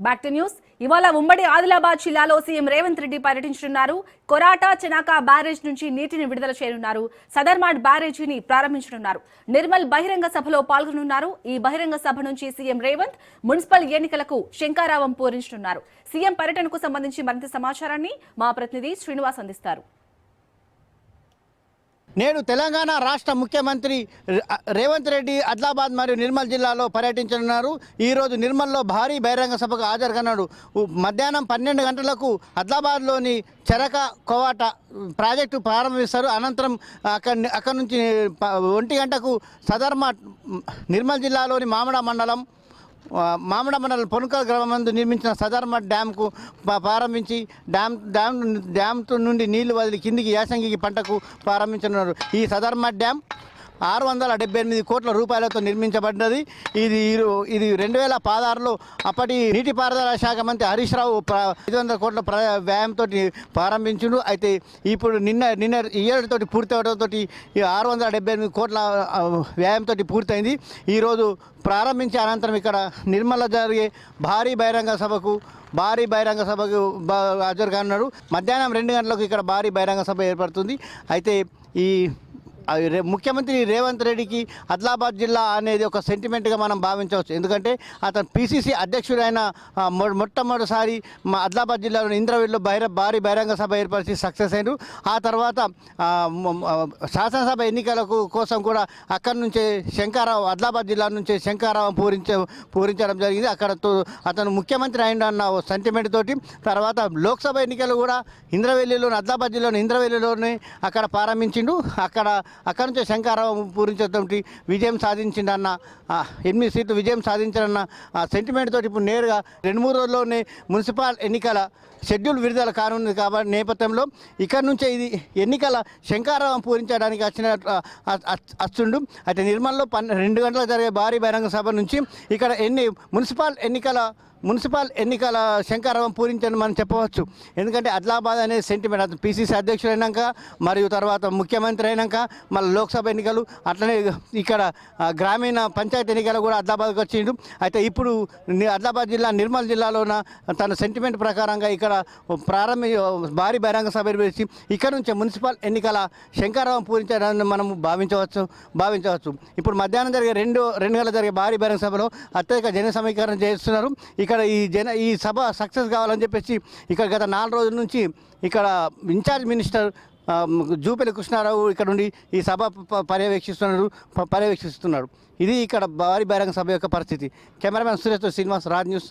Back to news. ఇవాళ ఉమ్మడి ఆదిలాబాద్ జిల్లాలో సీఎం రేవంత్ రెడ్డి పర్యటించనున్నారు. కొరాట చెనాక బ్యారేజ్ నుంచి నీటిని విడుదల చేయనున్నారు. సదర్మాట్ బ్యారేజీని ప్రారంభించనున్నారు. నిర్మల్ బహిరంగ సభలో పాల్గొనున్నారు. ఈ బహిరంగ సభ నుంచి సీఎం రేవంత్ మున్సిపల్ ఎన్నికలకు శంఖారావం పూరించనున్నారు. సీఎం పర్యటనకు సంబంధించి మరింత సమాచారాన్ని మా ప్రతినిధి శ్రీనివాస్ అందిస్తారు. నేడు తెలంగాణ రాష్ట్ర ముఖ్యమంత్రి రేవంత్ రెడ్డి ఆదిలాబాద్ మరియు నిర్మల్ జిల్లాలో పర్యటించనున్నారు. ఈరోజు నిర్మల్లో భారీ బహిరంగ సభకు హాజరుకన్నాడు. మధ్యాహ్నం 12 గంటలకు ఆదిలాబాద్లోని చెరక కోవాట ప్రాజెక్టు ప్రారంభిస్తారు. అనంతరం అక్కడి నుంచి 1 గంటకు సదర్మాట్ నిర్మల్ జిల్లాలోని మామిడ మండలం పొనుకల్ గ్రామం నిర్మించిన సదర్మాట్ డ్యాంకు ప్రారంభించి డ్యామ్ నుండి నీళ్లు వదిలి కిందికి యాసంగికి పంటకు ప్రారంభించనున్నారు. ఈ సదర్మాట్ డ్యామ్ 678 కోట్ల రూపాయలతో నిర్మించబడ్డది. ఇది 2016లో అప్పటి నీటిపారుదల శాఖ మంత్రి హరీష్ రావు 500 కోట్ల వ్యయంతో ప్రారంభించుడు. అయితే ఇప్పుడు నిన్న ఇయర్తో పూర్తి అవడంతో 678 కోట్ల వ్యయంతో పూర్తయింది. ఈరోజు ప్రారంభించే అనంతరం ఇక్కడ నిర్మల జరిగే భారీ బహిరంగ సభకు హాజరుగా మధ్యాహ్నం 2 గంటలకు ఇక్కడ భారీ బహిరంగ సభ ఏర్పడుతుంది. అయితే ఈ ముఖ్యమంత్రి రేవంత్ రెడ్డికి ఆదిలాబాద్ జిల్లా అనేది ఒక సెంటిమెంట్గా మనం భావించవచ్చు. ఎందుకంటే అతను పిసిసి అధ్యక్షుడైన మొట్టమొదటిసారి మా ఆదిలాబాద్ జిల్లాలో ఇంద్రవెల్లిలో భారీ బహిరంగ సభ ఏర్పరిచి సక్సెస్ అయినారు. ఆ తర్వాత శాసనసభ ఎన్నికలకు కోసం కూడా అక్కడి నుంచే ఆదిలాబాద్ జిల్లా నుంచే శంఖారావం పూరించడం జరిగింది. అతను ముఖ్యమంత్రి అయిన సెంటిమెంట్ తోటి తర్వాత లోక్సభ ఎన్నికలు కూడా ఆదిలాబాద్ జిల్లాలోని ఇంద్రవెల్లిలోనే అక్కడ ప్రారంభించిండు. అక్కడి నుంచే శంఖారావం పూరించేటువంటి విజయం సాధించిండన్న 8 సీట్లు విజయం సాధించాలన్న సెంటిమెంట్ తోటి ఇప్పుడు నేరుగా 2-3 రోజుల్లోనే మున్సిపల్ ఎన్నికల షెడ్యూల్ విడుదల కానుంది కాబట్టి నేపథ్యంలో ఇక్కడ నుంచే ఇది ఎన్నికల శంఖారావం పూరించడానికి వస్తుండు. అయితే నిర్మల్లో 2 గంటలకు జరిగే భారీ బహిరంగ సభ నుంచి ఇక్కడ మున్సిపల్ ఎన్నికల శంఖారావం పూరించని మనం చెప్పవచ్చు. ఎందుకంటే ఆదిలాబాద్ అనే సెంటిమెంట్ అతను పిసిసి అధ్యక్షుడు అయినాక మరియు తర్వాత ముఖ్యమంత్రి అయినాక మళ్ళీ లోక్సభ ఎన్నికలు అట్లనే ఇక్కడ గ్రామీణ పంచాయతీ ఎన్నికలు కూడా ఆదిలాబాద్కి వచ్చిండు. అయితే ఇప్పుడు ఆదిలాబాద్ జిల్లా నిర్మల్ జిల్లాలోన తన సెంటిమెంట్ ప్రకారంగా ఇక్కడ భారీ బహిరంగ సభ నిర్వహించి ఇక్కడ నుంచి మున్సిపల్ ఎన్నికల శంఖారావం పూరించడాన్ని మనం భావించవచ్చు. ఇప్పుడు మధ్యాహ్నం జరిగే 2 గంటల జరిగే భారీ బహిరంగ సభలో అత్యధిక జన సమీకరణ చేస్తున్నారు. ఇక్కడ ఈ సభ సక్సెస్ కావాలని చెప్పేసి ఇక్కడ గత 4 రోజుల నుంచి ఇక్కడ ఇన్ఛార్జ్ మినిస్టర్ జూపల్లి కృష్ణారావు ఇక్కడ నుండి ఈ సభ పర్యవేక్షిస్తున్నాడు. ఇది ఇక్కడ భారీ బహిరంగ సభ యొక్క పరిస్థితి. Cameraman Suresh Srinivas, Raj news.